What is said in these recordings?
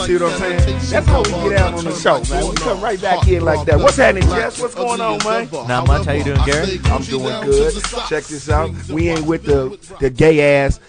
See what I'm saying? That's how we get out on the show, man. We come right back in like that. What's happening, Jess? What's going on, man? Not much. How you doing, Gary? I'm doing good. Check this out. We ain't with the gay ass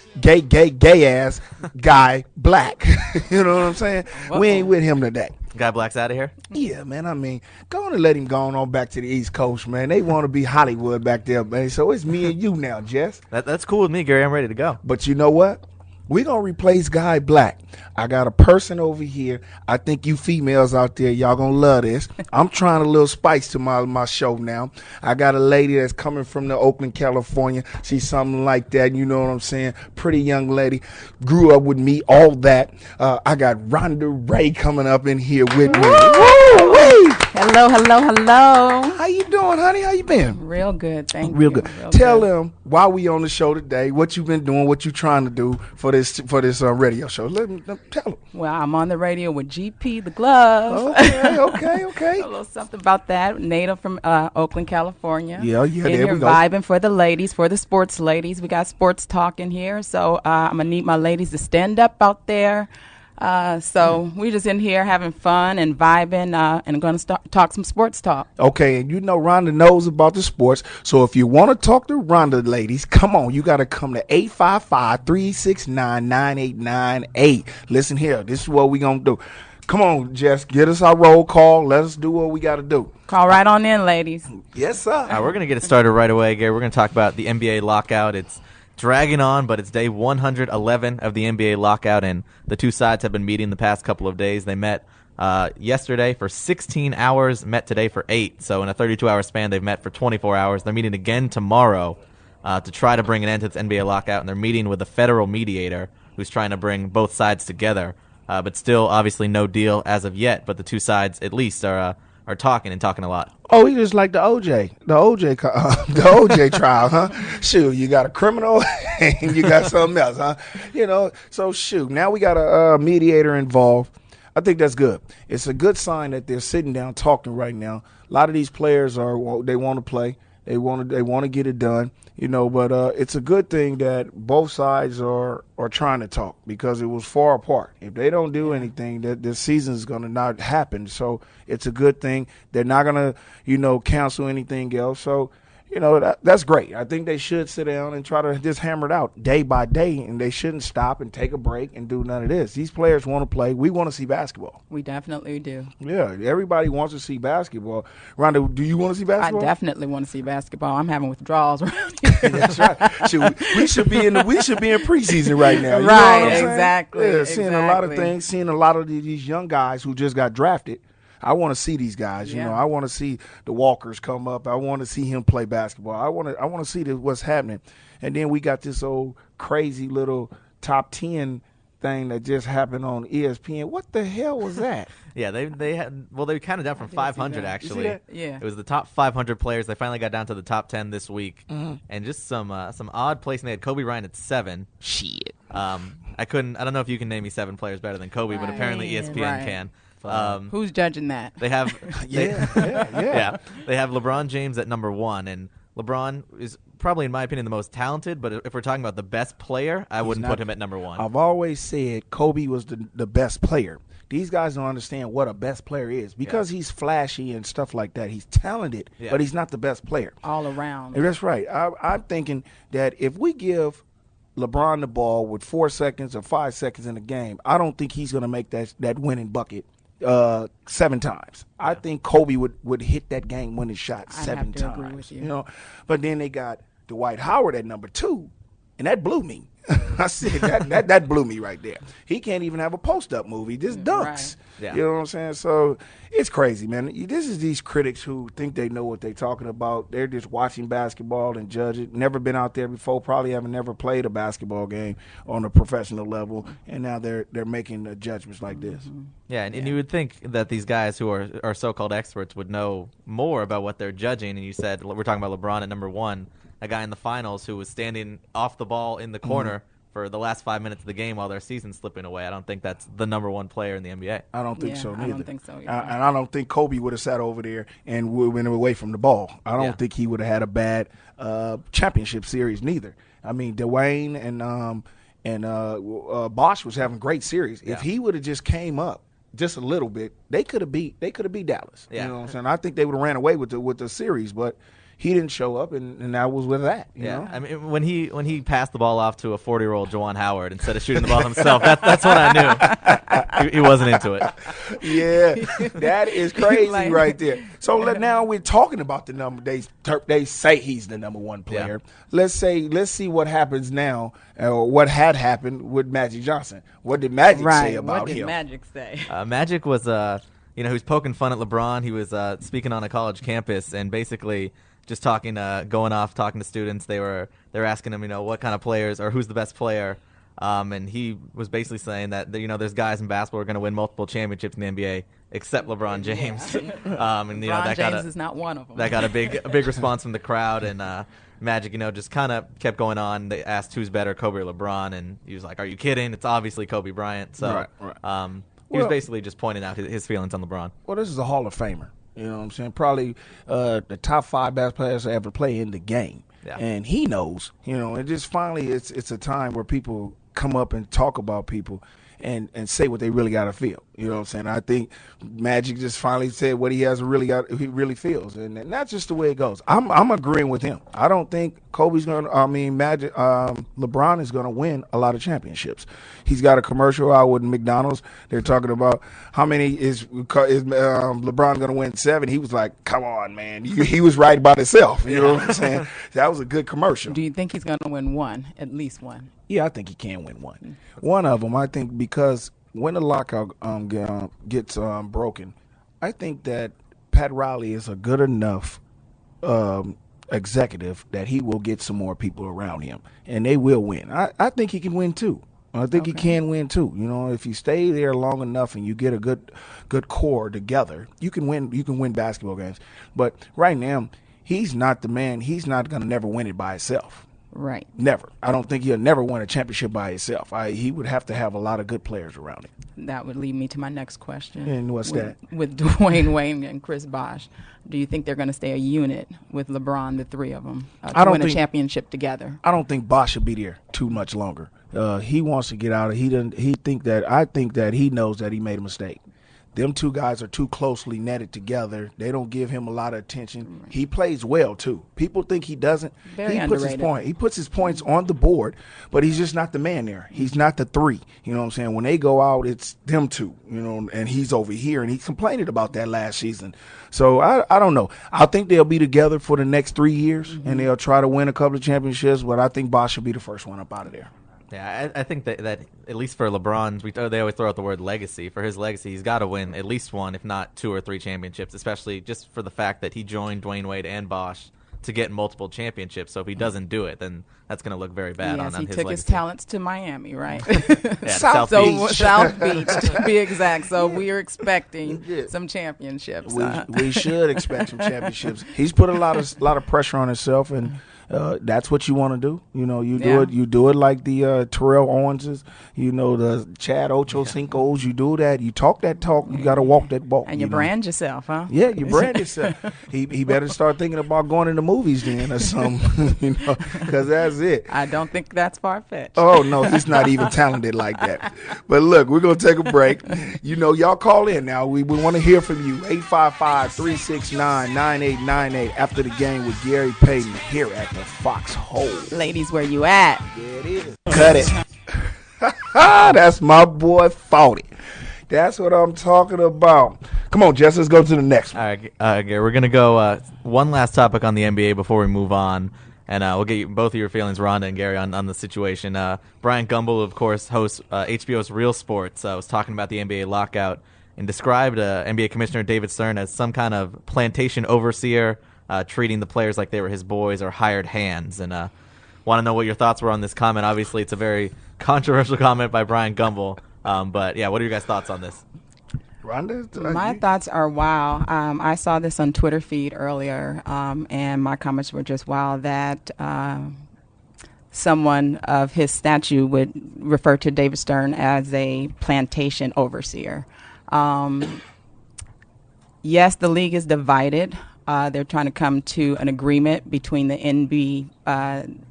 guy, Black. You know what I'm saying? We ain't with him today. Guy Black's out of here? Yeah, man. I mean, go on and let him go on back to the East Coast, man. They want to be Hollywood back there, man. So it's me and you now, Jess. That's cool with me, Gary. I'm ready to go. But you know what? We're going to replace Guy Black. I got a person over here. I think you females out there, y'all going to love this. I'm trying a little spice to my show now. I got a lady that's coming from the Oakland, California. She's something like that. You know what I'm saying? Pretty young lady. Grew up with me, all that. I got Rhonda Ray coming up in here with me. Woo-wee! Hello. How you doing, honey? How you been? Real good, thank you. Real good. Tell them why we on the show today, what you've been doing, what you trying to do for this radio show. Let me tell them. Well, I'm on the radio with GP the Glove. Okay. A little something about that. Native from Oakland, California. Yeah. In There here we go. vibing for the ladies, for the sports ladies. We got sports talk in here, so I'm gonna need my ladies to stand up out there. So we just in here having fun and vibing, and going to talk some sports talk. Okay, and you know Rhonda knows about the sports, so if you want to talk to Rhonda, ladies, come on. You got to come to 855-369-9898. Listen here, this is what we going to do. Come on, Jess, get us our roll call. Let us do what we got to do. Call right on in, ladies. Yes, sir. All right, we're going to get it started right away, Gary. We're going to talk about the NBA lockout. It's dragging on, but it's day 111 of the NBA lockout, and the two sides have been meeting the past couple of days. They met yesterday for 16 hours, met today for 8. So in a 32-hour span, they've met for 24 hours. They're meeting again tomorrow to try to bring an end to this NBA lockout, and they're meeting with a federal mediator who's trying to bring both sides together. But still, obviously, no deal as of yet, but the two sides at least are talking a lot. Oh, he just like the OJ trial, huh? Shoot, you got a criminal and you got something else, huh? You know, so shoot, now we got a mediator involved. I think that's good. It's a good sign that they're sitting down talking right now. A lot of these players they want to play. They want to get it done, you know, but it's a good thing that both sides are trying to talk because it was far apart. If they don't do anything, that this season is going to not happen. So it's a good thing. They're not going to, you know, cancel anything else. So, you know, that's great. I think they should sit down and try to just hammer it out day by day, and they shouldn't stop and take a break and do none of this. These players want to play. We want to see basketball. We definitely do. Yeah, everybody wants to see basketball. Rhonda, do you want to see basketball? I definitely want to see basketball. I'm having withdrawals around here. That's right. We should be in preseason right now. You right, know what I'm exactly. Yeah, seeing a lot of things, seeing a lot of these young guys who just got drafted. I want to see these guys. You know, I want to see the Walkers come up. I want to see him play basketball. I want to see what's happening. And then we got this old crazy little top 10 thing that just happened on ESPN. What the hell was that? Yeah, they counted down from 500 actually. Yeah, it was the top 500 players. They finally got down to the top 10 this week, and just some odd placing. They had Kobe Bryant at 7. Shit. I don't know if you can name me 7 players better than Kobe, but apparently ESPN can. Who's judging that? They have yeah. They have LeBron James at number 1, and LeBron is probably, in my opinion, the most talented. But if we're talking about the best player, I wouldn't put him at number 1. I've always said Kobe was the best player. These guys don't understand what a best player is because he's flashy and stuff like that. He's talented, but he's not the best player. All around. And that's right. I'm thinking that if we give LeBron the ball with 4 seconds or 5 seconds in the game, I don't think he's going to make that winning bucket 7 times. I think Kobe would hit that game-winning shot 7 times. Agree with you. You know, but then they got Dwight Howard at number 2, and that blew me. I said that blew me right there. He can't even have a post-up move. He just dunks. Right. Yeah. You know what I'm saying? So it's crazy, man. This is these critics who think they know what they're talking about. They're just watching basketball and judge it. Never been out there before. Probably haven't never played a basketball game on a professional level. And now they're making judgments like this. Yeah, and you would think that these guys who are so-called experts would know more about what they're judging. And you said we're talking about LeBron at number 1. A guy in the finals who was standing off the ball in the corner for the last 5 minutes of the game while their season's slipping away. I don't think that's the number 1 player in the NBA. I don't think so neither. I don't think so either. And I don't think Kobe would have sat over there and went away from the ball. I don't think he would have had a bad championship series neither. I mean, Dwayne and Bosch was having great series. Yeah. If he would have just came up just a little bit, they could have beat Dallas. Yeah. You know what I'm saying? I think they would have ran away with the series, but he didn't show up, and that was with that. You know? I mean, when he passed the ball off to a 40-year-old Juwan Howard instead of shooting the ball himself, that's when I knew he wasn't into it. Yeah, that is crazy right there. So now we're talking about the number. They say he's the number one player. Yeah. Let's see what happens now, or what had happened with Magic Johnson. What did Magic say about him? What did Magic say? Magic was, he was poking fun at LeBron. He was speaking on a college campus and basically just talking to students. They were asking him, what kind of players or who's the best player. And he was basically saying that there's guys in basketball who are going to win multiple championships in the NBA except LeBron James. And LeBron James is not one of them. That got a big response from the crowd, and Magic, just kind of kept going on. They asked who's better, Kobe or LeBron, and he was like, "Are you kidding? It's obviously Kobe Bryant." So right. He was basically just pointing out his feelings on LeBron. Well, this is a Hall of Famer. You know what I'm saying? Probably the top 5 best players to ever play in the game. Yeah. And he knows, and just finally it's a time where people come up and talk about people and say what they really got to feel. You know what I'm saying? I think Magic just finally said what he really feels, and that's just the way it goes. I'm agreeing with him. I don't think LeBron is going to win a lot of championships. He's got a commercial out with McDonald's. They're talking about how many is LeBron going to win 7. He was like, "Come on, man." He was right about himself. You know what I'm saying? That was a good commercial. Do you think he's going to win one, at least one? Yeah, I think he can win one. One of them, I think, because when the lockout gets broken, I think that Pat Riley is a good enough executive that he will get some more people around him, and they will win. I think he can win too. I think he can win too. If you stay there long enough and you get a good core together, you can win. You can win basketball games. But right now, he's not the man. He's not going to never win it by himself. Right. Never. I don't think he'll never win a championship by himself. He would have to have a lot of good players around him. That would lead me to my next question. And what's that? With Dwayne Wade and Chris Bosh, do you think they're going to stay a unit with LeBron, the three of them, to win a championship together? I don't think Bosh should be there too much longer. He wants to get out of. I think that he knows that he made a mistake. Them two guys are too closely netted together. They don't give him a lot of attention. Right. He plays well too. People think he doesn't. Very underrated. He puts his points on the board, but he's just not the man there. He's not the 3. You know what I'm saying? When they go out, it's them two. And he's over here, and he complained about that last season. So I don't know. I think they'll be together for the next 3 years, and they'll try to win a couple of championships. But I think Bosh should be the first one up out of there. Yeah, I think that at least for LeBron, they always throw out the word legacy. For his legacy, he's got to win at least one, if not 2 or 3 championships, especially just for the fact that he joined Dwayne Wade and Bosh to get multiple championships. So if he doesn't do it, then that's going to look very bad on his legacy. Yes, he took his talents to Miami, right? South Beach. South Beach, to be exact. So we are expecting some championships. We should expect some championships. He's put a lot of pressure on himself, and that's what you want to do. You do it like the Terrell Owenses, the Chad Ochocinco's. You do that. You talk that talk. You got to walk that walk. And you brand yourself, huh? Yeah, you brand yourself. He better start thinking about going into movies then or something, because that's it. I don't think that's far-fetched. Oh, no, he's not even talented like that. But look, we're going to take a break. Y'all call in now. We want to hear from you. 855-369-9898 after the game with Gary Payton here at the Foxxhole. Ladies, where you at? There it is. Cut it. That's my boy 40. That's what I'm talking about. Come on, Jess, let's go to the next one. All right, Gary, we're going to go one last topic on the NBA before we move on. And we'll get both of your feelings, Rhonda and Gary, on the situation. Bryant Gumbel, of course, hosts HBO's Real Sports, was talking about the NBA lockout and described NBA Commissioner David Stern as some kind of plantation overseer, treating the players like they were his boys or hired hands. And want to know what your thoughts were on this comment. Obviously, it's a very controversial comment by Bryant Gumbel. But, yeah, what are your guys' thoughts on this? Rhonda? My thoughts are wow. I saw this on Twitter feed earlier, and my comments were just wow that someone of his stature would refer to David Stern as a plantation overseer. Yes, the league is divided. They're trying to come to an agreement between the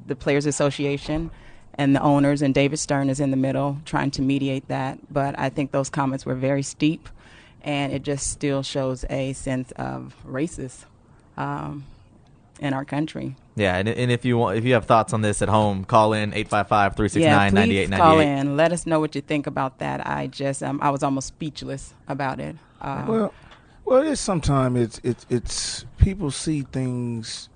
the Players Association and the owners, and David Stern is in the middle trying to mediate that. But I think those comments were very steep, and it just still shows a sense of racist in our country. Yeah, and if you have thoughts on this at home, call in 855-369-9898. Yeah, please call in. Let us know what you think about that. I just I was almost speechless about it. Well, it's sometimes it's people see things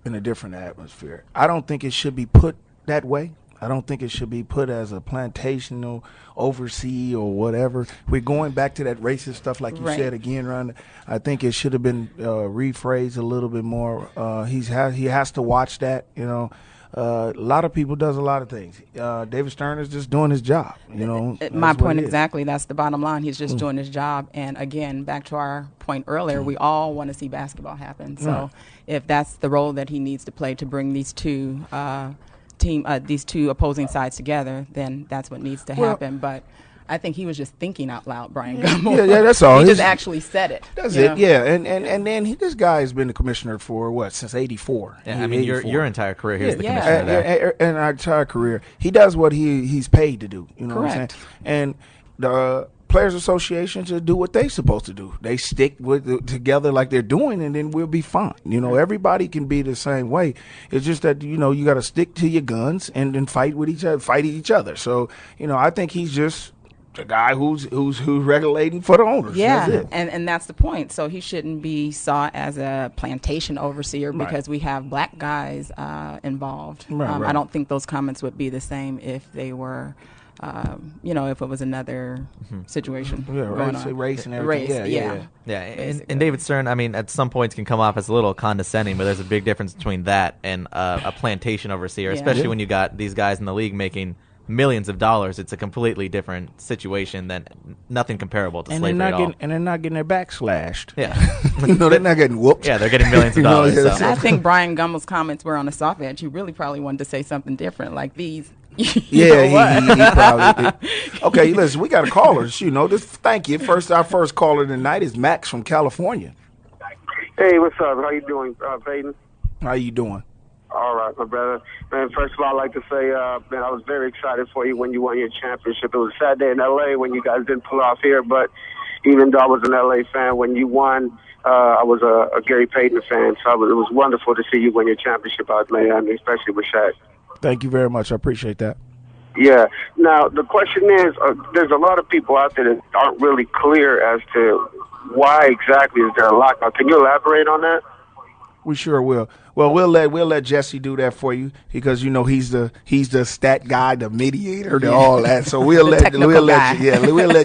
in a different atmosphere. I don't think it should be put that way. I don't think it should be put as a plantational oversee or whatever. We're going back to that racist stuff, like you said again, Rhonda. I think it should have been rephrased a little bit more. He has to watch that. A lot of people does a lot of things. David Stern is just doing his job. My point exactly. That's the bottom line. He's just doing his job. And again, back to our point earlier, we all want to see basketball happen. So if that's the role that he needs to play to bring these two these two opposing sides together, then that's what needs to happen. But I think he was just thinking out loud, Brian Gumbel. Yeah, that's all. He just actually said it. That's it. Yeah, and then this guy has been the commissioner for since '84. Yeah, I mean your entire career he's the commissioner there. And our entire career, he does what he's paid to do. You know Correct. what I'm saying? And the Players Association should do what they're supposed to do. They stick together like they're doing, and then we'll be fine. Everybody can be the same way. It's just that you got to stick to your guns and then fight each other. So I think he's just the guy who's regulating for the owners. Yeah, that's it. And that's the point. So he shouldn't be saw as a plantation overseer because we have black guys involved. Right. I don't think those comments would be the same if they were. If it was another situation going on. Race and everything. Yeah. And David Stern, I mean, at some points can come off as a little condescending, but there's a big difference between that and a plantation overseer, especially when you got these guys in the league making millions of dollars. It's a completely different situation than nothing comparable to slavery at all. And they're not getting their back slashed. Yeah. They're not getting whooped. Yeah, they're getting millions of dollars. So. I think Brian Gumbel's comments were on the soft edge. He really probably wanted to say something different, like these. He probably did. Okay, listen, we got a caller. Thank you. Our first caller tonight is Max from California. Hey, what's up? How you doing, Payton? How you doing? All right, my brother. Man, first of all, I'd like to say, man, I was very excited for you when you won your championship. It was a sad day in L.A. when you guys didn't pull off here, but even though I was an L.A. fan, when you won, I was a Gary Payton fan, so it was wonderful to see you win your championship out in Miami, especially with Shaq. Thank you very much. I appreciate that. Yeah. Now, the question is, there's a lot of people out there that aren't really clear as to why exactly is there a lockout. Can you elaborate on that? We sure will. Well, we'll let Jesse do that for you because he's the stat guy, the mediator, all that. So we'll let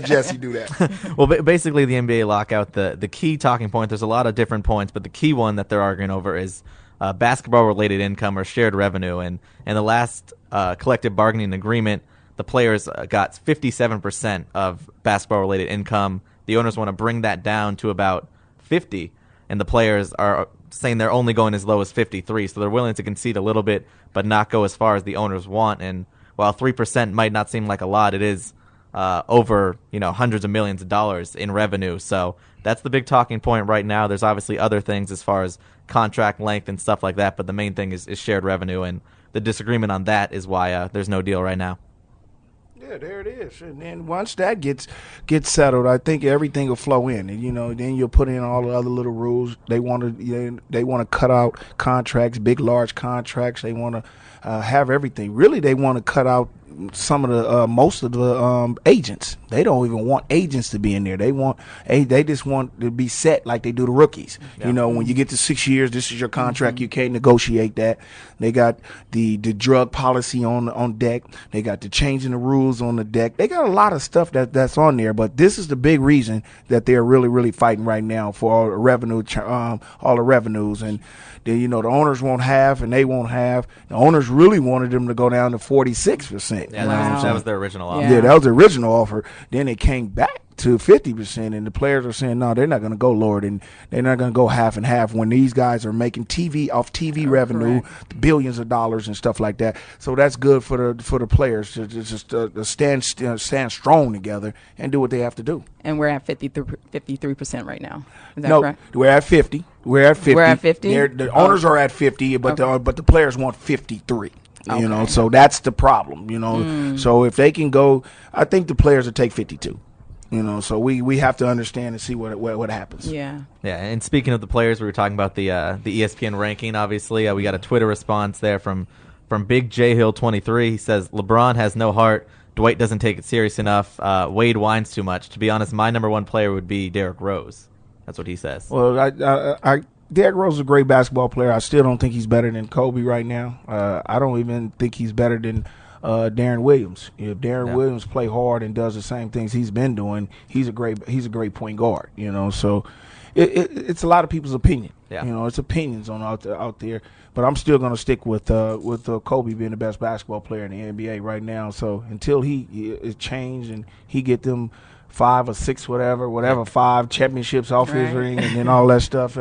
Jesse do that. Well, basically the NBA lockout, the key talking point. There's a lot of different points, but the key one that they're arguing over is basketball-related income or shared revenue. And in the last collective bargaining agreement, the players got 57% of basketball-related income. The owners want to bring that down to about 50%, and the players are saying they're only going as low as 53%. So they're willing to concede a little bit, but not go as far as the owners want. And while 3% might not seem like a lot, it is over hundreds of millions of dollars in revenue. So that's the big talking point right now. There's obviously other things as far as contract length and stuff like that, but the main thing is shared revenue, and the disagreement on that is why there's no deal right now. Yeah, there it is. And then once that gets settled, I think everything will flow in. And then you'll put in all the other little rules. They want to cut out contracts, big large contracts. They want to have everything. Really, they want to cut out some of the most of the agents. They don't even want agents to be in there. They just want to be set like they do the rookies. Yeah. When you get to 6 years, this is your contract. Mm-hmm. You can't negotiate that. They got the drug policy on deck. They got the changing the rules on the deck. They got a lot of stuff that's on there. But this is the big reason that they're really, really fighting right now for all the revenue, all the revenues. And the owners won't have, and they won't have. The owners really wanted them to go down to 46%. Yeah, that was their original offer. Yeah, that was the original offer. Then it came back to 50%, and the players are saying, no, they're not going to go lower, and they're not going to go half and half when these guys are making TV revenue, billions of dollars and stuff like that. So that's good for the players to just stand strong together and do what they have to do. And we're at 53% right now. Is that correct? We're at 50. We're at 50. We're at 50. The owners are at 50, but the players want 53. You know, so that's the problem, you know. So if they can go, I think the players will take 52. You know, so we have to understand and see what happens. Yeah. Yeah, and speaking of the players, we were talking about the ESPN ranking, obviously. We got a Twitter response there from Big J Hill 23. He says, LeBron has no heart. Dwight doesn't take it serious enough. Wade whines too much. To be honest, my number one player would be Derrick Rose. That's what he says. Well, Derrick Rose is a great basketball player. I still don't think he's better than Kobe right now. I don't even think he's better than Darren Williams. If Darren Williams play hard and does the same things he's been doing, he's a great point guard. You know, so it's a lot of people's opinion. Yeah. You know, it's opinions out there. But I'm still going to stick with Kobe being the best basketball player in the NBA right now. So until he is changed and he get them 5 or 6, whatever 5 championships off his ring and then all that stuff,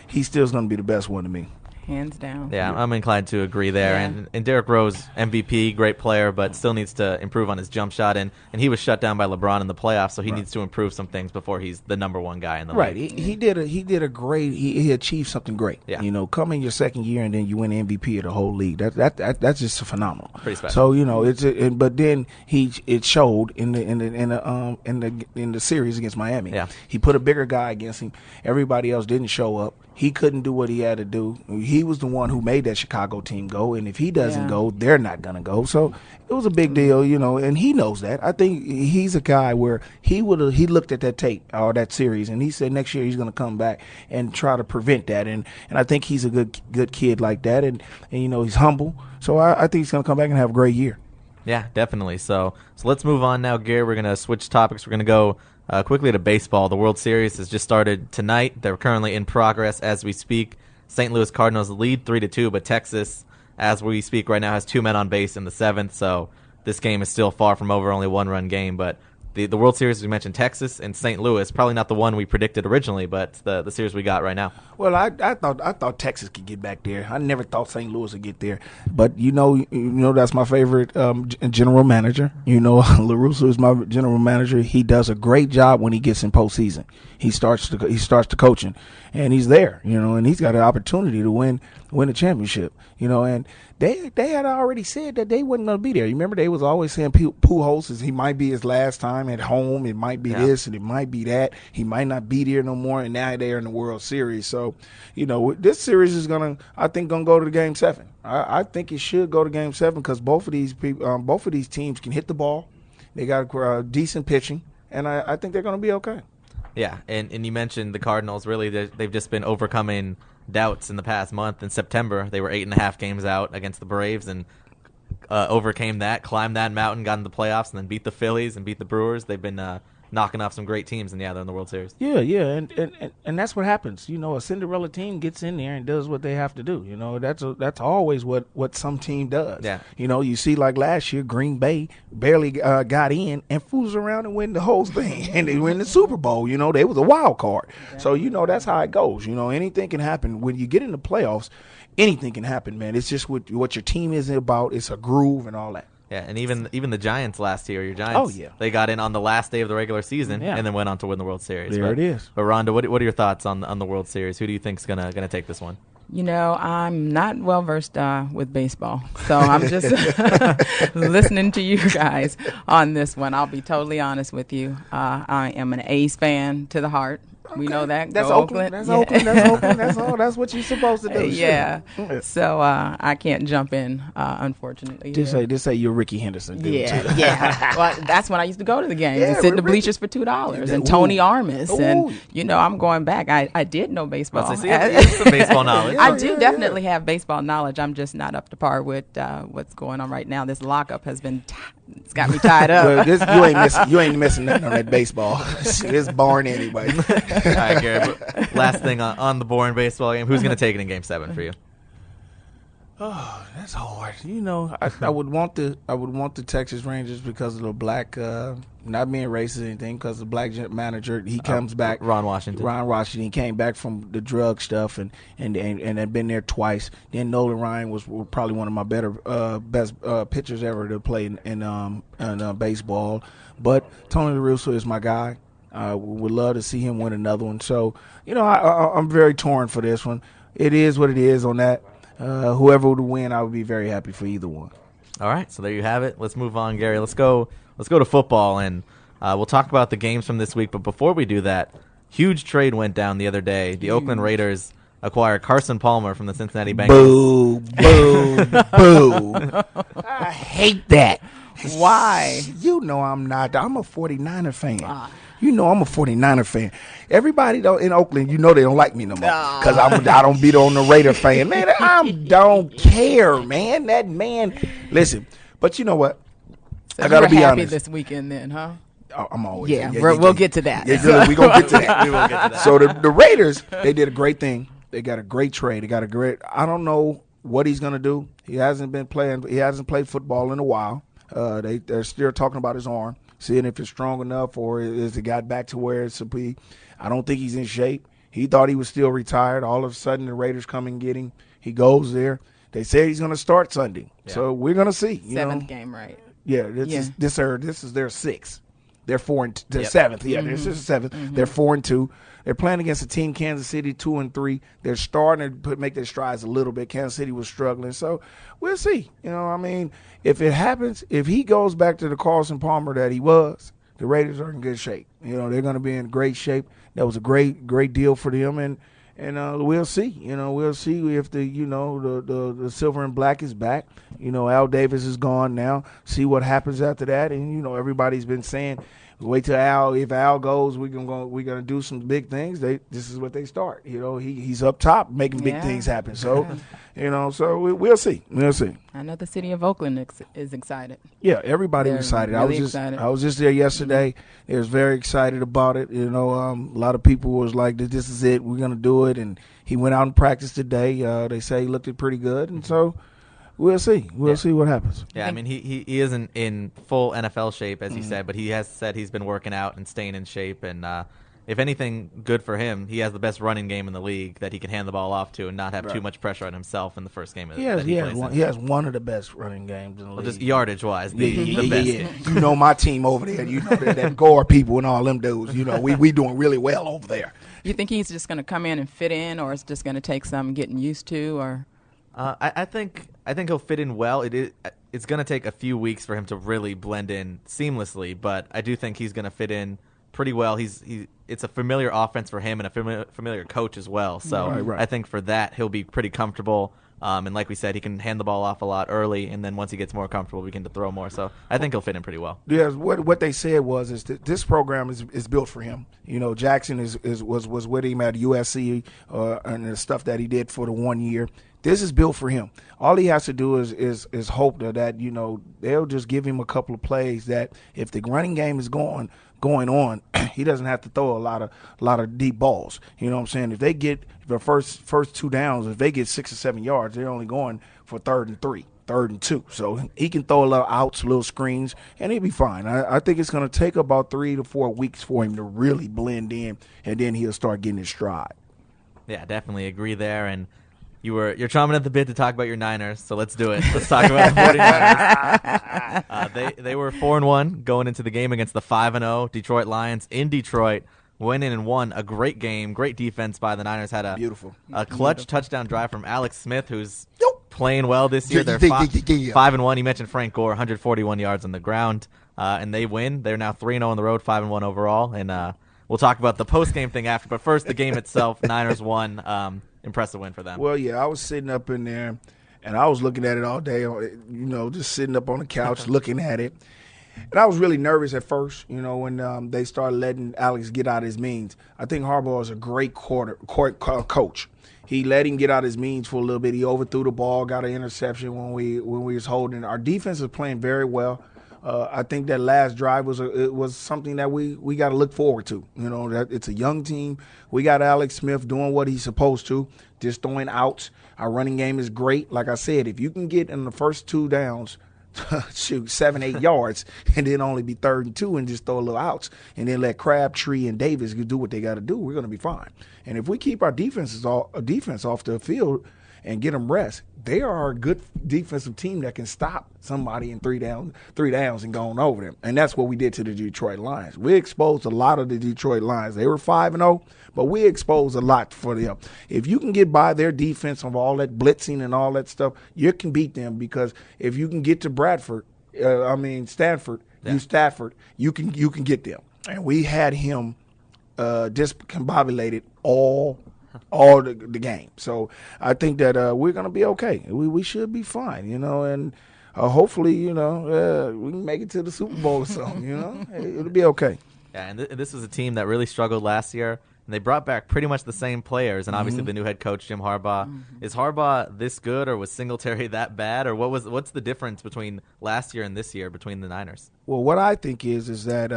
he still's going to be the best one to me. Hands down. Yeah, I'm inclined to agree there. Yeah. And Derrick Rose, MVP, great player, but still needs to improve on his jump shot. And he was shut down by LeBron in the playoffs, so he needs to improve some things before he's the number one guy in the league. He did a great. He achieved something great. Yeah. You know, come in your second year and then you win MVP of the whole league. That's just phenomenal. Pretty special. So you know but then it showed in the series against Miami. Yeah. He put a bigger guy against him. Everybody else didn't show up. He couldn't do what he had to do. He was the one who made that Chicago team go, and if he doesn't go, they're not going to go. So it was a big deal, you know, and he knows that. I think he's a guy where he looked at that tape or that series, and he said next year he's going to come back and try to prevent that. And I think he's a good kid like that, and you know, he's humble. So I think he's going to come back and have a great year. Yeah, definitely. So let's move on now, Gary. We're going to switch topics. We're going to go quickly to baseball. The World Series has just started tonight. They're currently in progress as we speak. St. Louis Cardinals lead 3-2, but Texas, as we speak right now, has 2 men on base in the 7th. So this game is still far from over, only 1-run game. But the World Series, we mentioned Texas and St. Louis, probably not the one we predicted originally, but the series we got right now. Well, I thought Texas could get back there. I never thought St. Louis would get there. But you know that's my favorite general manager. You know, LaRusso is my general manager. He does a great job when he gets in postseason. He starts the coaching, and he's there. You know, and he's got an opportunity to win a championship. You know, and they had already said that they wasn't going to be there. You remember they was always saying Pujols he might be his last time at home. It might be this and it might be that. He might not be there no more. And now they're in the World Series. So, you know, this series is going to go to Game 7. I think it should go to Game 7 because both of these teams can hit the ball. They got decent pitching, and I think they're going to be okay. Yeah, and you mentioned the Cardinals. Really, they've just been overcoming doubts in the past month. In September, they were 8.5 games out against the Braves and overcame that, climbed that mountain, got into the playoffs, and then beat the Phillies and beat the Brewers. They've been knocking off some great teams, and they're in the World Series. Yeah, and that's what happens. You know, a Cinderella team gets in there and does what they have to do. You know, that's always what some team does. Yeah. You know, you see like last year, Green Bay barely got in and fools around and win the whole thing, and they win the Super Bowl. You know, they was a wild card. Exactly. So you know that's how it goes. You know, anything can happen when you get in the playoffs. Anything can happen, man. It's just what your team is about. It's a groove and all that. Yeah, and even the Giants last year, your Giants, they got in on the last day of the regular season and then went on to win the World Series. It is. But Rhonda, what are your thoughts on the World Series? Who do you think's gonna take this one? You know, I'm not well versed with baseball, so I'm just listening to you guys on this one. I'll be totally honest with you. I am an A's fan to the heart. We know that. That's Go Oakland. That's Yeah. Oakland. That's Oakland. That's all. That's what you're supposed to do. Yeah. Sure. So I can't jump in, unfortunately. Just say you're Ricky Henderson. Dude, Yeah. Well, that's when I used to go to the games and sit in the bleachers for $2. And Tony Armas. And, you know, I'm going back. I did know baseball. So you have some baseball knowledge. I do definitely have baseball knowledge. I'm just not up to par with what's going on right now. This lockup has been it's got me tied up. Well, you ain't missing nothing on that baseball. It's boring anyway. All right, Gary. But last thing on the boring baseball game, who's going to take it in Game 7 for you? Oh, that's hard. You know, I would want the Texas Rangers because of the black, not being racist or anything, because the black manager, he comes back. Ron Washington. He came back from the drug stuff and had been there twice. Then Nolan Ryan was probably one of my best pitchers ever to play in baseball. But Tony La Russa is my guy. Would love to see him win another one. So, you know, I'm very torn for this one. It is what it is on that. whoever would win, I would be very happy for either one. All right, so there you have it. Let's move on, Gary. Let's go to football, and we'll talk about the games from this week. But before we do that, huge trade went down the other day. The Oakland Raiders acquired Carson Palmer from the Cincinnati Bengals. Boo, boo, boo. I hate that. Why? You know I'm not. I'm a 49er fan. You know I'm a 49er fan. Everybody though in Oakland, you know they don't like me no more because I don't beat on the Raider fan. Man, I don't care, man. That man. Listen, but you know what? So I gotta be happy honest. this weekend then, huh? I'm always we'll get to that. Yeah, we're gonna get to that. We will get to that. So the Raiders, they did a great thing. They got a great trade. They got a great. I don't know what he's gonna do. He hasn't been playing. He hasn't played football in a while. They're still talking about his arm, seeing if it's strong enough or is it got back to where it's to be. I don't think he's in shape. He thought he was still retired. All of a sudden, the Raiders come and get him. He goes there. They say he's going to start Sunday, so we're going to see. Seventh game, right? Yeah, this is their sixth. They're 4-2. They're seventh. Yeah, this is seventh. They're 4-2. They're playing against a team, Kansas City, 2-3. They're starting to make their strides a little bit. Kansas City was struggling, so we'll see. I mean, if it happens, if he goes back to the Carson Palmer that he was, the Raiders are in good shape. They're going to be in great shape. That was a great deal for them, and we'll see. We'll see if the silver and black is back. Al Davis is gone now. See what happens after that, and everybody's been saying, wait till Al. If Al goes, we're gonna do some big things. This is what they start. He's up top making big things happen. So, so we'll see. We'll see. I know the city of Oakland is excited. Yeah, everybody was excited. Really excited. I was just there yesterday. They was very excited about it. A lot of people was like, "This is it. We're gonna do it." And he went out and practiced today. They say he looked pretty good, and so. We'll see. We'll see what happens. Yeah, I mean, he isn't in full NFL shape, as he said, but he has said he's been working out and staying in shape. And if anything, good for him. He has the best running game in the league that he can hand the ball off to and not have too much pressure on himself in the first game. He has one of the best running games in the league. Just yardage-wise, the best. Yeah. My team over there, that Gore people and all them dudes, we doing really well over there. You think he's just going to come in and fit in, or it's just going to take some getting used to, or? I think he'll fit in well. It's going to take a few weeks for him to really blend in seamlessly, but I do think he's going to fit in pretty well. It's a familiar offense for him and a familiar coach as well. So right. I think for that he'll be pretty comfortable. And like we said, he can hand the ball off a lot early, and then once he gets more comfortable, we can throw more. So I think he'll fit in pretty well. Yeah, what they said is that this program is built for him. Jackson was with him at USC and the stuff that he did for the 1 year. This is built for him. All he has to do is hope that they'll just give him a couple of plays that if the running game is going on, he doesn't have to throw a lot of deep balls. You know what I'm saying? If they get the first two downs, if they get 6 or 7 yards, they're only going for 3rd and 3, 3rd and 2. So he can throw a little outs, little screens, and he'll be fine. I think it's going to take about 3 to 4 weeks for him to really blend in, and then he'll start getting his stride. Yeah, definitely agree there. And you're chomping at the bit to talk about your Niners, so let's do it. Let's talk about the 49ers. They were 4-1 going into the game against the 5-0 Detroit Lions in Detroit. Went in and won a great game. Great defense by the Niners. Had a clutch touchdown drive from Alex Smith, who's playing well this year. They're 5-1. You mentioned Frank Gore, 141 yards on the ground, and they win. They're now 3-0 on the road, 5-1 overall. And we'll talk about the post-game thing after. But first, the game itself, Niners won. Impressive win for them. Well, yeah, I was sitting up in there, and I was looking at it all day, just sitting up on the couch looking at it. And I was really nervous at first, when they started letting Alex get out his means. I think Harbaugh is a great coach. He let him get out his means for a little bit. He overthrew the ball, got an interception when we was holding. Our defense is playing very well. I think that last drive was something that we got to look forward to. That it's a young team. We got Alex Smith doing what he's supposed to, just throwing outs. Our running game is great. Like I said, if you can get in the first 2 downs, shoot 7-8 yards, and then only be 3rd and 2 and just throw a little outs, and then let Crabtree and Davis do what they got to do, we're going to be fine. And if we keep our defense off the field, and get them rest, they are a good defensive team that can stop somebody in three downs and go on over them. And that's what we did to the Detroit Lions. We exposed a lot of the Detroit Lions. They were 5-0, but we exposed a lot for them. If you can get by their defense of all that blitzing and all that stuff, you can beat them, because if you can get to Stafford, you can get them. And we had him discombobulated all the game. So I think that we're going to be okay. We should be fine, and hopefully, we can make it to the Super Bowl or something, It'll be okay. Yeah, and this was a team that really struggled last year, and they brought back pretty much the same players, and obviously the new head coach, Jim Harbaugh. Is Harbaugh this good, or was Singletary that bad, or what's the difference between last year and this year between the Niners? Well, what I think is that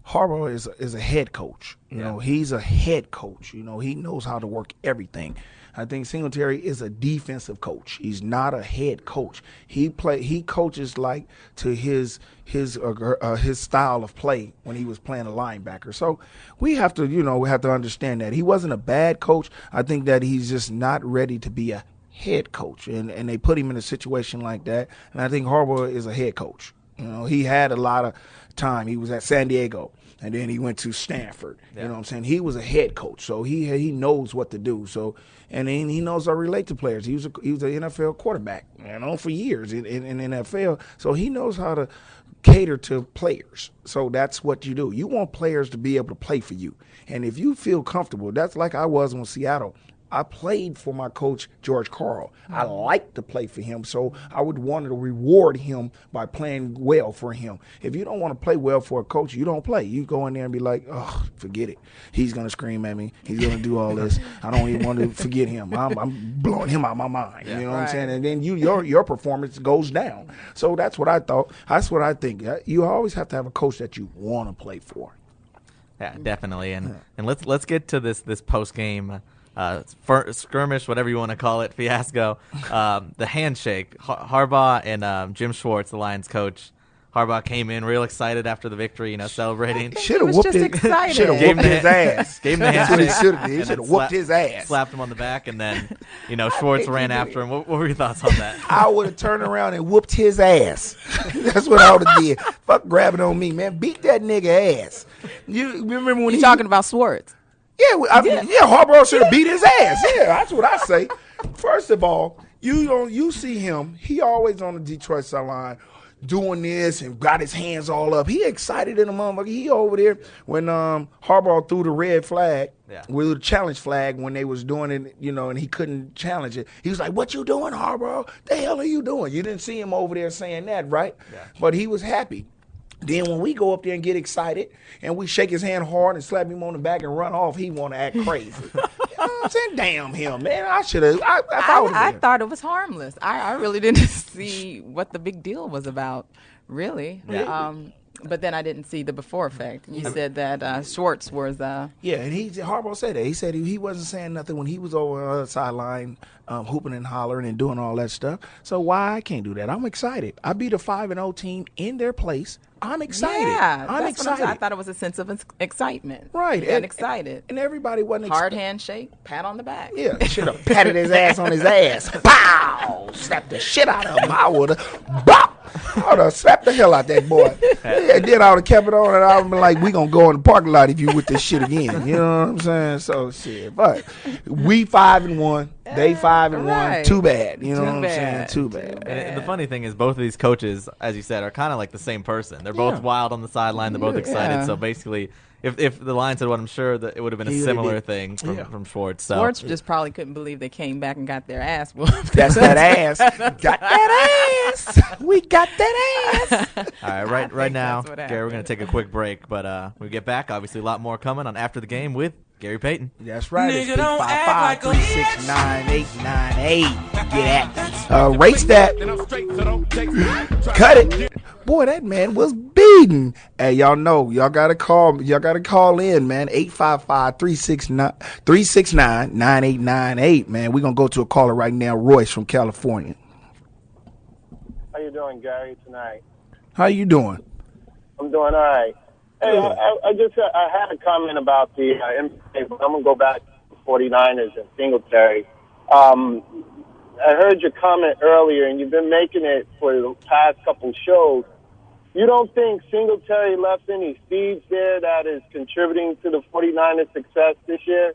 Harbaugh is a head coach. He's a head coach. He knows how to work everything. I think Singletary is a defensive coach. He's not a head coach. He coaches like to his style of play when he was playing a linebacker. So we have to understand that he wasn't a bad coach. I think that he's just not ready to be a head coach, and they put him in a situation like that. And I think Harbaugh is a head coach. He had a lot of time. He was at San Diego, and then he went to Stanford. Yeah. You know what I'm saying? He was a head coach, so he knows what to do. So, and then he knows how to relate to players. He was an NFL quarterback, for years in NFL. So he knows how to cater to players. So that's what you do. You want players to be able to play for you. And if you feel comfortable, that's like I was in Seattle. I played for my coach, George Karl. I liked to play for him, so I would want to reward him by playing well for him. If you don't want to play well for a coach, you don't play. You go in there and be like, oh, forget it. He's going to scream at me. He's going to do all this. I don't even want to forget him. I'm blowing him out of my mind. You know what I'm saying? And then your performance goes down. So that's what I thought. That's what I think. You always have to have a coach that you want to play for. Yeah, definitely. And let's get to this post-game skirmish, whatever you want to call it, fiasco. The handshake. Harbaugh and Jim Schwartz, the Lions coach. Harbaugh came in real excited after the victory, celebrating. Should have whooped his ass. Gave him the handshake. He should have whooped his ass. Slapped him on the back, and then, Schwartz ran after him. What were your thoughts on that? I would have turned around and whooped his ass. That's what I would have did. Fuck grabbing on me, man. Beat that nigga ass. You remember when you talking about Schwartz? Yeah, Harbaugh should have beat his ass. Yeah, that's what I say. First of all, you see him. He always on the Detroit sideline doing this and got his hands all up. He excited in the motherfucker. He over there when Harbaugh threw the red flag, with the challenge flag when they was doing it, and he couldn't challenge it. He was like, "What you doing, Harbaugh? The hell are you doing?" You didn't see him over there saying that, right? Yeah. But he was happy. Then when we go up there and get excited and we shake his hand hard and slap him on the back and run off, he want to act crazy. You know what I'm saying? Damn him, man. I should have. I thought it was harmless. I really didn't see what the big deal was about, really. Yeah. But then I didn't see the before effect. You said that Schwartz was. Yeah, and Harbaugh said that. He said he wasn't saying nothing when he was over the sideline, hooping and hollering and doing all that stuff. So why I can't do that? I'm excited. I beat a 5-0 team in their place. I'm excited. Yeah, I'm excited. I thought it was a sense of excitement. Right. And excited. And everybody wasn't hard handshake, pat on the back. Yeah, should have patted his ass on his ass. Pow! Slapped the shit out of him. I would have. Bop! I would have slapped the hell out that boy. Yeah, then I would have kept it on, and I would have been like, we going to go in the parking lot if you with this shit again. You know what I'm saying? So, shit. But we 5-1. They 5-1. Right. Too bad. You know what I'm saying? Too bad. And the funny thing is, both of these coaches, as you said, are kind of like the same person. They're both wild on the sideline. They're both excited. Yeah. So basically, if the Lions had won, I'm sure that it would have been a similar thing from Schwartz. So. Schwartz just probably couldn't believe they came back and got their ass whooped. That's that ass. Got that ass. We got that ass. All right now, Gary, we're going to take a quick break. But when we get back, obviously a lot more coming on After the Game with Gary Payton. That's right. It's 855-369-8898. Get at race that. Cut it. Boy, that man was beaten. Hey, y'all know. Y'all gotta call in, man. 855-369-9898. Man, we're gonna go to a caller right now, Royce from California. How you doing, Gary, tonight? How you doing? I'm doing all right. Hey, I had a comment about the NBA, but I'm going to go back to the 49ers and Singletary. I heard your comment earlier, and you've been making it for the past couple shows. You don't think Singletary left any seeds there that is contributing to the 49ers' success this year?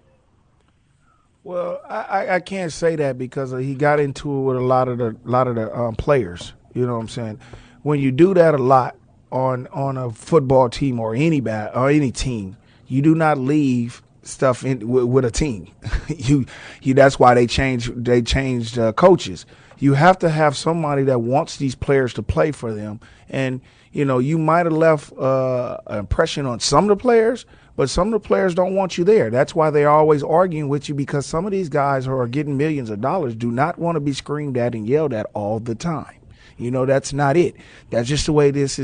Well, I can't say that because he got into it with a lot of the players. You know what I'm saying? When you do that a lot on a football team or any team, you do not leave stuff with a team. you that's why they changed coaches. You have to have somebody that wants these players to play for them. And you might have left an impression on some of the players, but some of the players don't want you there. That's why they're always arguing with you, because some of these guys who are getting millions of dollars do not want to be screamed at and yelled at all the time. That's not it. That's just the way this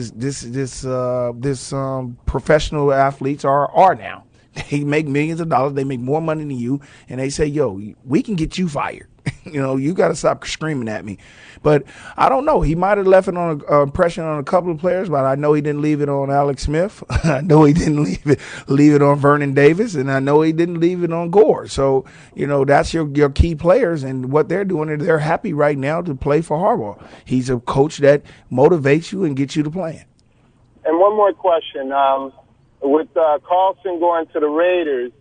professional athletes are now. They make millions of dollars. They make more money than you, and they say, "Yo, we can get you fired." You got to stop screaming at me. But I don't know. He might have left it on an impression on a couple of players, but I know he didn't leave it on Alex Smith. I know he didn't leave it on Vernon Davis, and I know he didn't leave it on Gore. So, that's your key players, and what they're doing is they're happy right now to play for Harbaugh. He's a coach that motivates you and gets you to playing. And one more question. With Carlson going to the Raiders,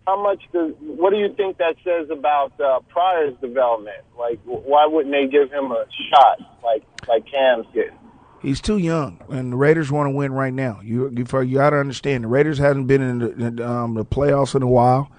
what do you think that says about Pryor's development? Like, why wouldn't they give him a shot like Cam's getting? He's too young, and the Raiders want to win right now. You got to understand, the Raiders hasn't been in the playoffs in a while.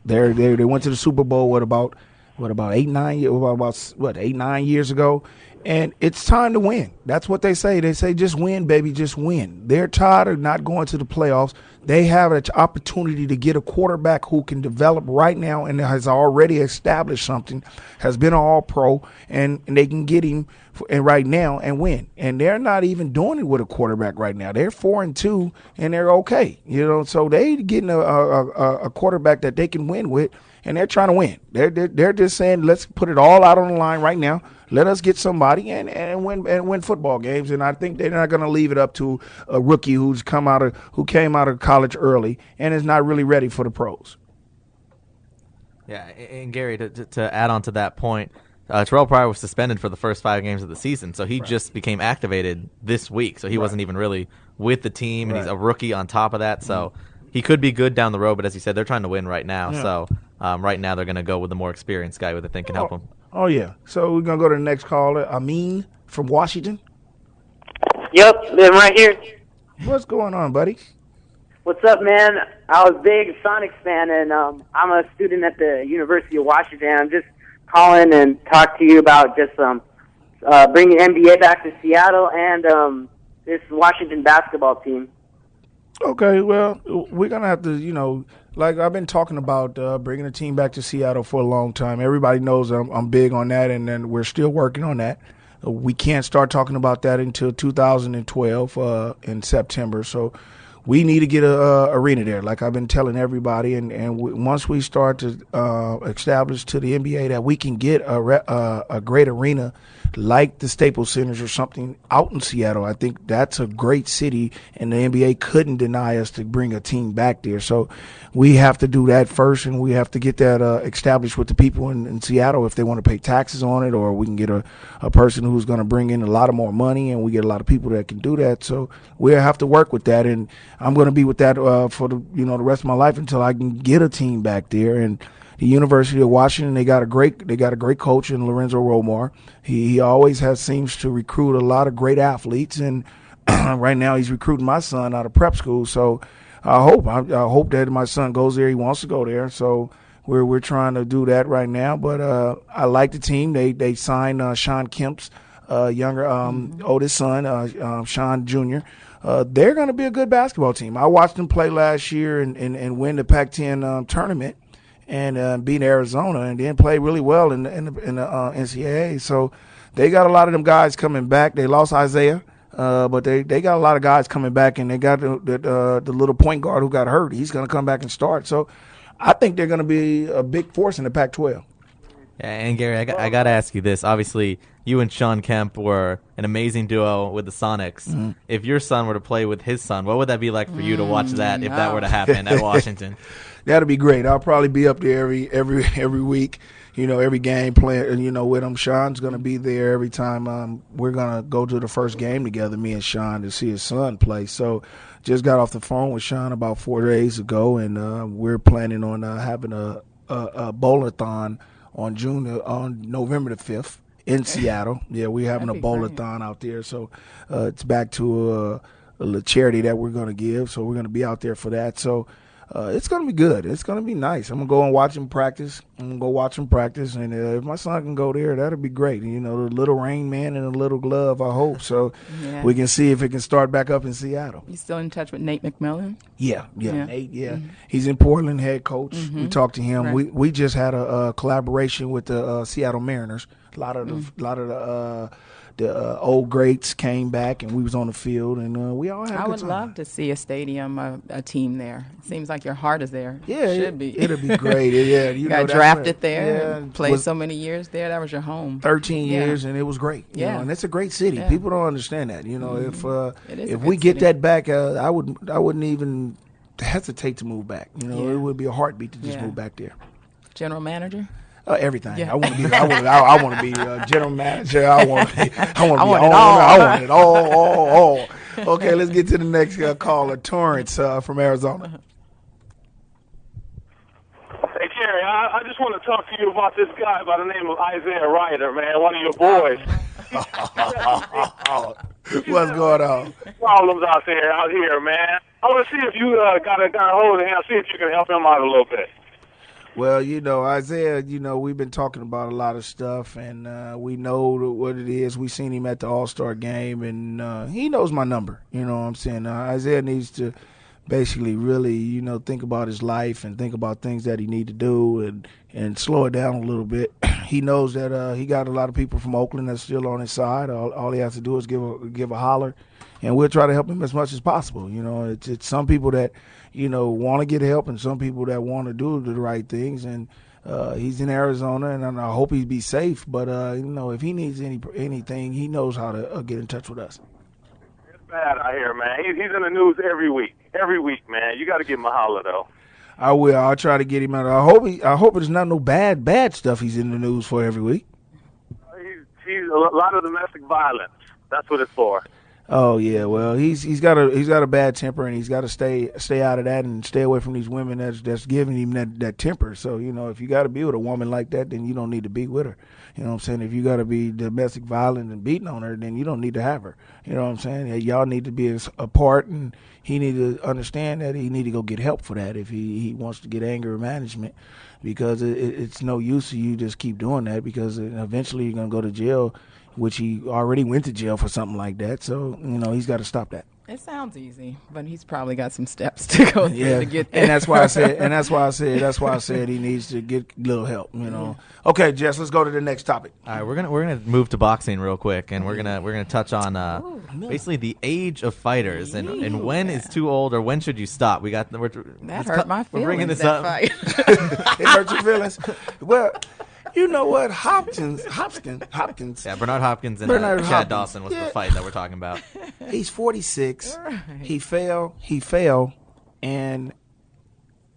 They went to the Super Bowl about 8-9 years ago, and it's time to win. That's what they say. They say, just win, baby, just win. They're tired of not going to the playoffs. They have an opportunity to get a quarterback who can develop right now and has already established something, has been an all-pro, and they can get him right now and win. And they're not even doing it with a quarterback right now. They're 4-2, and they're okay. So they getting a quarterback that they can win with, and they're trying to win. They're just saying, let's put it all out on the line right now. Let us get somebody and win football games. And I think they're not going to leave it up to a rookie who came out of college early and is not really ready for the pros. Yeah, and Gary, to add on to that point, Terrell Pryor was suspended for the first 5 games of the season, so he just became activated this week. So he wasn't even really with the team, and he's a rookie on top of that. So he could be good down the road, but as you said, they're trying to win right now. Yeah. So right now they're going to go with the more experienced guy who they think can help them. Oh, yeah. So we're going to go to the next caller, Amin from Washington. Yep, I'm right here. What's going on, buddy? What's up, man? I was a big Sonics fan, and I'm a student at the University of Washington. I'm just calling and talk to you about just bringing NBA back to Seattle and this Washington basketball team. Okay, well, we're going to have to, like I've been talking about bringing the team back to Seattle for a long time. Everybody knows I'm big on that, and then we're still working on that. We can't start talking about that until 2012 in September. So we need to get a arena there, like I've been telling everybody. And once we start to establish to the NBA that we can get a great arena like the Staples Centers or something out in Seattle, I think that's a great city, and the NBA couldn't deny us to bring a team back there. So we have to do that first, and we have to get that established with the people in Seattle if they want to pay taxes on it, or we can get a person who's going to bring in a lot of more money, and we get a lot of people that can do that. So we'll have to work with that, and I'm going to be with that for the rest of my life until I can get a team back there. And the University of Washington, they got a great coach in Lorenzo Romar. He always seems to recruit a lot of great athletes, and right now he's recruiting my son out of prep school. So I hope that my son goes there. He wants to go there. So we're trying to do that right now. But I like the team. They signed Sean Kemp's younger oldest son, Sean Jr. They're going to be a good basketball team. I watched them play last year and win the Pac-10 tournament and beat Arizona, and then play really well in the NCAA. So they got a lot of them guys coming back. They lost Isaiah, but they got a lot of guys coming back, and they got the little point guard who got hurt. He's going to come back and start. So I think they're going to be a big force in the Pac-12. Yeah, and Gary, I got to ask you this. Obviously, you and Sean Kemp were an amazing duo with the Sonics. Mm-hmm. If your son were to play with his son, what would that be like for you to watch that if that were to happen at Washington? That'd be great. I'll probably be up there every week. every game playing, with him. Sean's going to be there every time we're going to go to the first game together, me and Sean, to see his son play. So just got off the phone with Sean about 4 days ago, and we're planning on having a bowl-a-thon on November the 5th in Seattle. Yeah, we're having a bowl-a-thon out there. So it's back to a charity that we're going to give. So we're going to be out there for that. So it's going to be good. It's going to be nice. I'm going to go and watch him practice. And if my son can go there, that'll be great. The little Rain Man and the little glove, I hope. So we can see if it can start back up in Seattle. You still in touch with Nate McMillan? Yeah. Nate, Mm-hmm. He's in Portland, head coach. Mm-hmm. We talked to him. Right. We just had a collaboration with the Seattle Mariners. A lot of the old greats came back, and we was on the field, and we all had a good time. I would love to see a stadium, a team there. It seems like your heart is there. Yeah, it should be. It'll be great. Yeah, you got drafted there, played so many years there. That was your home. 13 years, and it was great. And it's a great city. Yeah. People don't understand that. If we get that back, I wouldn't even hesitate to move back. It would be a heartbeat to just move back there. General manager. Everything. Yeah. I want to be general manager. I want it all. I want it all. Okay, let's get to the next caller, Torrance from Arizona. Hey, Jerry, I just want to talk to you about this guy by the name of Isaiah Ryder, man, one of your boys. What's going on? Problems out here, man. I want to see if you got a hold of him, see if you can help him out a little bit. Well, Isaiah, we've been talking about a lot of stuff, and we know what it is. We seen him at the All-Star game, and he knows my number. You know what I'm saying? Isaiah needs to basically really, think about his life and think about things that he need to do and slow it down a little bit. He knows that he got a lot of people from Oakland that's still on his side. All he has to do is give a holler, and we'll try to help him as much as possible. It's some people that want to get help, and some people that want to do the right things. And he's in Arizona, and I hope he be safe. But if he needs anything, he knows how to get in touch with us. It's bad out here, man. He's in the news every week, man. You got to give him a holler, though. I will. I'll try to get him out. I hope it's not no bad stuff he's in the news for every week. He's a lot of domestic violence. That's what it's for. Oh yeah, well he's got a bad temper, and he's got to stay out of that and stay away from these women that's giving him that temper. So if you got to be with a woman like that, then you don't need to be with her. You know what I'm saying? If you got to be domestic violent and beating on her, then you don't need to have her. You know what I'm saying? Y'all need to be apart, and he need to understand that he need to go get help for that if he wants to get anger management, because it's no use to you just keep doing that, because eventually you're gonna go to jail, which he already went to jail for something like that. So, he's got to stop that. It sounds easy, but he's probably got some steps to go through to get there. And that's why I said he needs to get a little help, Okay, Jess, let's go to the next topic. All right, we're gonna move to boxing real quick, and we're gonna touch on basically the age of fighters and when is too old, or when should you stop. That hurt my feelings. We're bringing this up. Fight. It hurt your feelings. Well, you know what? Hopkins. Yeah, Bernard Hopkins and Chad Dawson was the fight that we're talking about. He's 46. Right. He fell, and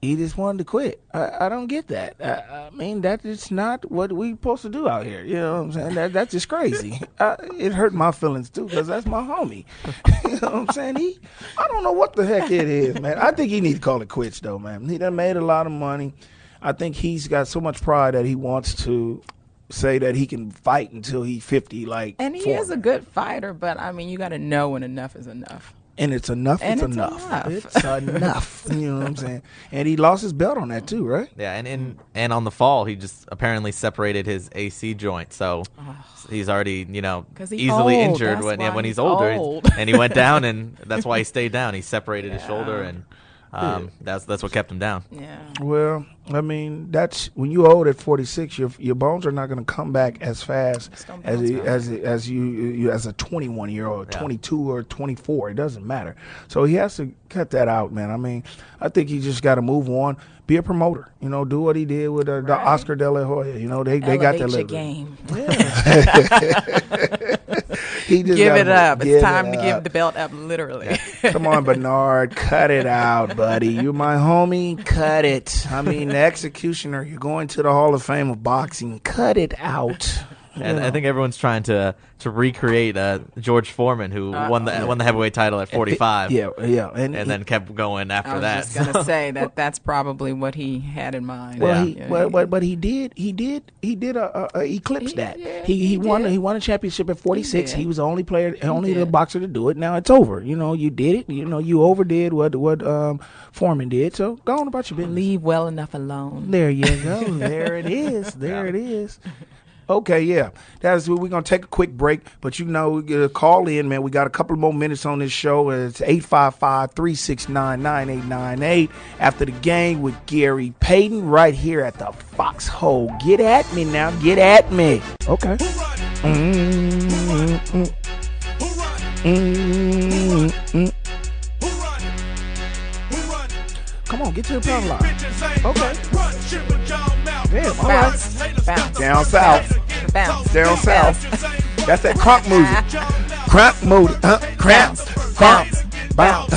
he just wanted to quit. I don't get that. I mean, that is not what we supposed to do out here. You know what I'm saying? That's just crazy. It hurt my feelings, too, because that's my homie. You know what I'm saying? I don't know what the heck it is, man. I think he needs to call it quits, though, man. He done made a lot of money. I think he's got so much pride that he wants to say that he can fight until he's 50. And he is a good fighter, but you got to know when enough is enough. And it's enough. It's enough. It's enough. You know what I'm saying? And he lost his belt on that too, right? Yeah, and on the fall, he just apparently separated his AC joint, so he's already easily injured when he's older. And he went down, and that's why he stayed down. He separated his shoulder, and that's what kept him down. Yeah. Well, that's when you're old at 46. Your bones are not going to come back as fast as you as a 21-year-old, 22 or 24. It doesn't matter. So he has to cut that out, man. I think he just got to move on. Be a promoter. Do what he did with the Oscar De La Hoya. They got that little game. Yeah. He just Give gotta it up. give It's time it to up. give the belt up, literally. Come on, Bernard, cut it out, buddy. You my homie, cut it. I mean, the executioner, you're going to the Hall of Fame of boxing. Cut it out. And I think everyone's trying to recreate George Foreman, who won the heavyweight title at 45. Yeah, and then kept going after I was that. just going to say that's probably what he had in mind. Well, but he did eclipse that. He won a championship at 46. He was the only the boxer to do it. Now it's over. You did it. You overdid what Foreman did. So go on about your business. Leave well enough alone. There you go. There it is. There it is. Okay, yeah. That's we're gonna take a quick break, but call in, man. We got a couple more minutes on this show. It's 855-369-9898 after the game with Gary Payton right here at the Foxxhole. Get at me now. Get at me. Okay. Come on, get to the power line. Okay. Damn, all right. Bounce. Down south. Bounce. Down south. That's that crunk music. Crunk music. Cramp. Bounce.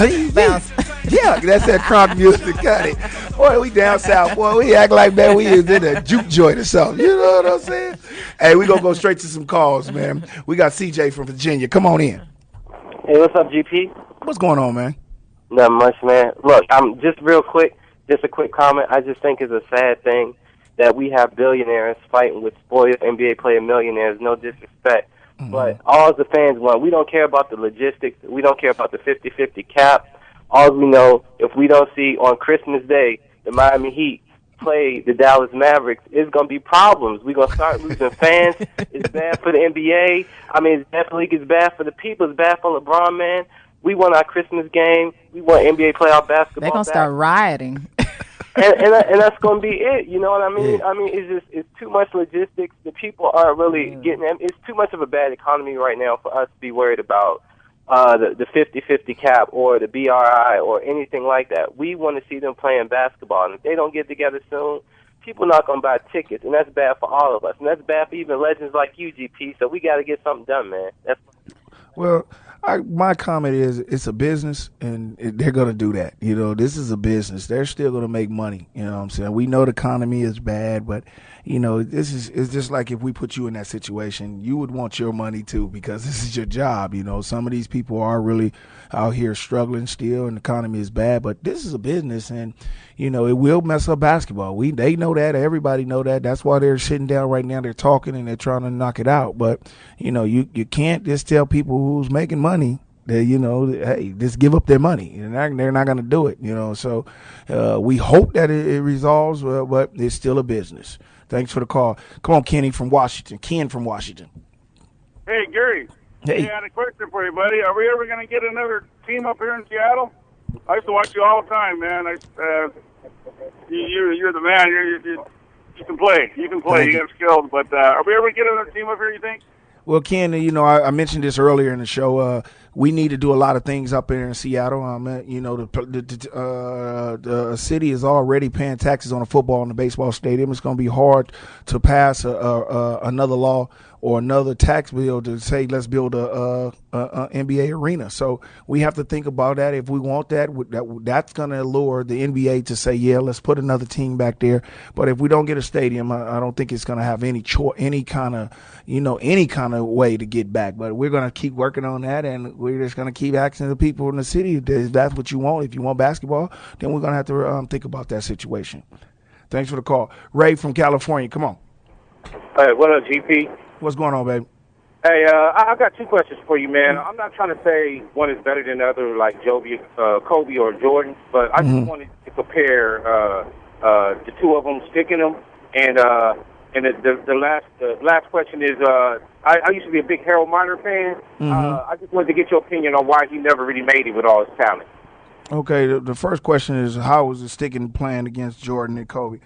Yeah, that's that crunk music. Got it. Boy, we down south. Boy, we act like, man, we is in a juke joint or something. You know what I'm saying? Hey, we gonna go straight to some calls, man. We got CJ from Virginia. Come on in. Hey, what's up, GP? What's going on, man? Not much, man. Look, I'm just real quick, just a quick comment. I just think it's a sad thing that we have billionaires fighting with spoiled NBA player millionaires. No disrespect. Mm-hmm. But all the fans want, we don't care about the logistics. We don't care about the 50-50 cap. All we know, if we don't see on Christmas Day the Miami Heat play the Dallas Mavericks, it's going to be problems. We're going to start losing fans. It's bad for the NBA. I mean, it's bad for the league. It's bad for the people. It's bad for LeBron, man. We want our Christmas game. We want NBA playoff basketball. They're going to start rioting. and that's going to be it. You know what I mean? Yeah. I mean, it's too much logistics. The people aren't really getting them. It's too much of a bad economy right now for us to be worried about the 50-50 cap or the BRI or anything like that. We want to see them playing basketball. And if they don't get together soon, people are not going to buy tickets, and that's bad for all of us. And that's bad for even legends like you, GP. So we got to get something done, man. Well, my comment is it's a business, and they're going to do that. This is a business. They're still going to make money. You know what I'm saying? We know the economy is bad, but, it's just like if we put you in that situation, you would want your money too because this is your job. Some of these people are really out here struggling still, and the economy is bad, but this is a business, and, it will mess up basketball. They know that. Everybody know that. That's why they're sitting down right now. They're talking, and they're trying to knock it out. But, you can't just tell people who's making money that, hey, just give up their money. And they're not going to do it, So we hope that it resolves, but it's still a business. Thanks for the call. Come on, Kenny from Washington. Ken from Washington. Hey, Gary. Hey. I had a question for you, buddy. Are we ever going to get another team up here in Seattle? I used to watch you all the time, man. You're the man. You can play. You can play. You have skills. But are we ever going to get another team up here, you think? Well, Ken, I mentioned this earlier in the show. We need to do a lot of things up there in Seattle. The city is already paying taxes on the football and the baseball stadium. It's going to be hard to pass another law or another tax bill to say let's build a NBA arena. So we have to think about that. If we want that's going to allure the NBA to say, yeah, let's put another team back there. But if we don't get a stadium, I don't think it's going to have any kind of way to get back. But we're going to keep working on that, and we're just going to keep asking the people in the city if that's what you want. If you want basketball, then we're going to have to think about that situation. Thanks for the call. Ray from California, come on. Hey, what up, GP? What's going on, baby? Hey, I've got two questions for you, man. I'm not trying to say one is better than the other, like Kobe or Jordan, but I just wanted to compare the two of them, sticking them, and the last question is, I used to be a big Harold Miner fan. I just wanted to get your opinion on why he never really made it with all his talent. Okay, the first question is, how was it sticking playing against Jordan and Kobe?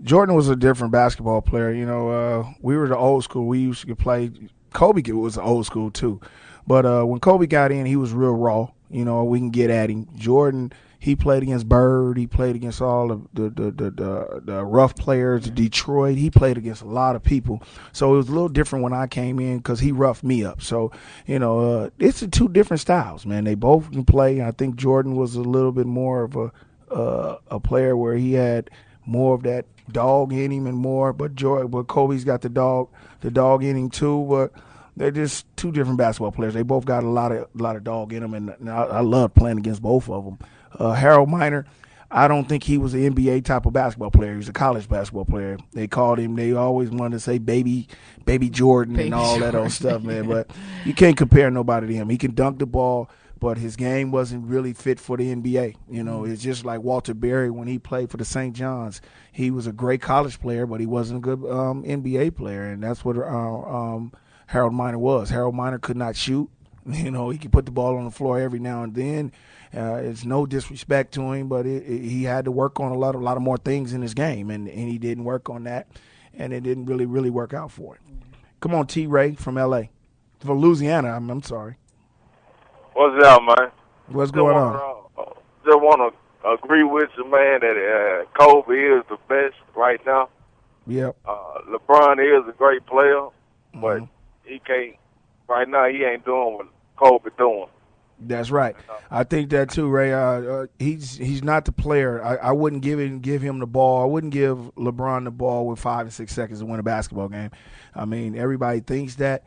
Jordan was a different basketball player. We were the old school. We used to play. Kobe was the old school too. But when Kobe got in, he was real raw. We can get at him. Jordan, He played against Bird. He played against all of the rough players, Detroit. He played against a lot of people. So it was a little different when I came in because he roughed me up. So, it's two different styles, man. They both can play. I think Jordan was a little bit more of a player where he had more of that dog in him and more. But Kobe's got the dog in him too. But they're just two different basketball players. They both got a lot of dog in them, and I love playing against both of them. Harold Miner, I don't think he was an NBA type of basketball player. He was a college basketball player. They called him. They always wanted to say baby Jordan and all that old stuff, man. But you can't compare nobody to him. He can dunk the ball, but his game wasn't really fit for the NBA. It's just like Walter Berry when he played for the St. John's. He was a great college player, but he wasn't a good NBA player, and that's what Harold Miner was. Harold Miner could not shoot. He could put the ball on the floor every now and then. It's no disrespect to him, but he had to work on a lot of more things in his game, and he didn't work on that, and it didn't really work out for him. Come on, T. Ray from L.A. From Louisiana, I'm sorry. What's up, man? What's going on? Just want to agree with you, man, that Kobe is the best right now. Yep. LeBron is a great player, but he can't. Right now, he ain't doing what Kobe doing. That's right. I think that too, Ray. He's not the player. I wouldn't give him the ball. I wouldn't give LeBron the ball with 5 and 6 seconds to win a basketball game. I mean, everybody thinks that.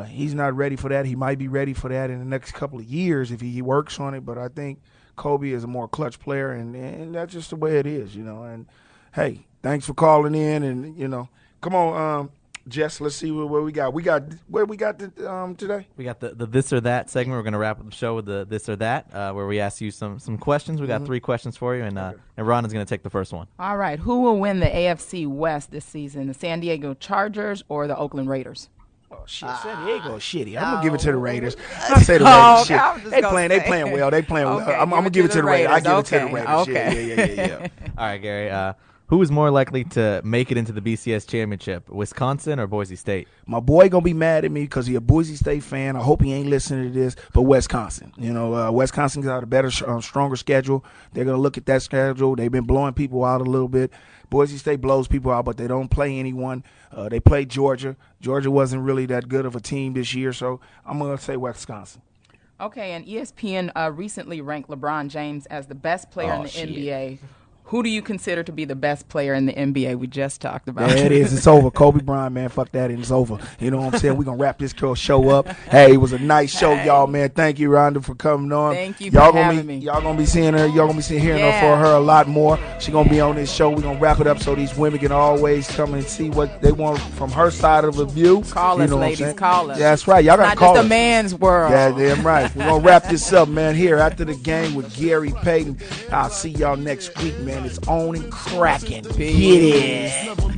He's not ready for that. He might be ready for that in the next couple of years if he works on it. But I think Kobe is a more clutch player, and that's just the way it is, And hey, thanks for calling in, and come on. Jess, let's see what we got. Where we got today? We got the this or that segment. We're going to wrap up the show with the this or that, where we ask you some questions. We got 3 questions for you, and Rhonda's going to take the first one. All right. Who will win the AFC West this season, the San Diego Chargers or the Oakland Raiders? Oh, shit. San Diego is shitty. I'm going to give it to the Raiders. I say the Raiders. Shit. They playing well. They playing well. I'm going to give it to the Raiders. I give it to the Raiders. Okay. Yeah. All right, Gary. Who is more likely to make it into the BCS championship, Wisconsin or Boise State? My boy going to be mad at me because he a Boise State fan. I hope he ain't listening to this, but Wisconsin. Wisconsin's got a better, stronger schedule. They're going to look at that schedule. They've been blowing people out a little bit. Boise State blows people out, but they don't play anyone. They played Georgia. Georgia wasn't really that good of a team this year, so I'm going to say Wisconsin. Okay, and ESPN recently ranked LeBron James as the best player in the NBA. Who do you consider to be the best player in the NBA? We just talked about. Yeah, it is. It's over. Kobe Bryant, man. Fuck that. It's over. You know what I'm saying? We're going to wrap this show up. Hey, it was a nice show, y'all, man. Thank you, Rhonda, for coming on. Thank you for having me. Y'all going to be seeing her. Y'all going to be hearing her for her a lot more. She's going to be on this show. We're going to wrap it up so these women can always come and see what they want from her side of the view. Call us, ladies. Call us. Yeah, that's right. Y'all got to call us. Not just a man's world. Yeah, damn right. We're going to wrap this up, man, here after the game with Gary Payton. I'll see y'all next week, man. It's on and cracking. Get it.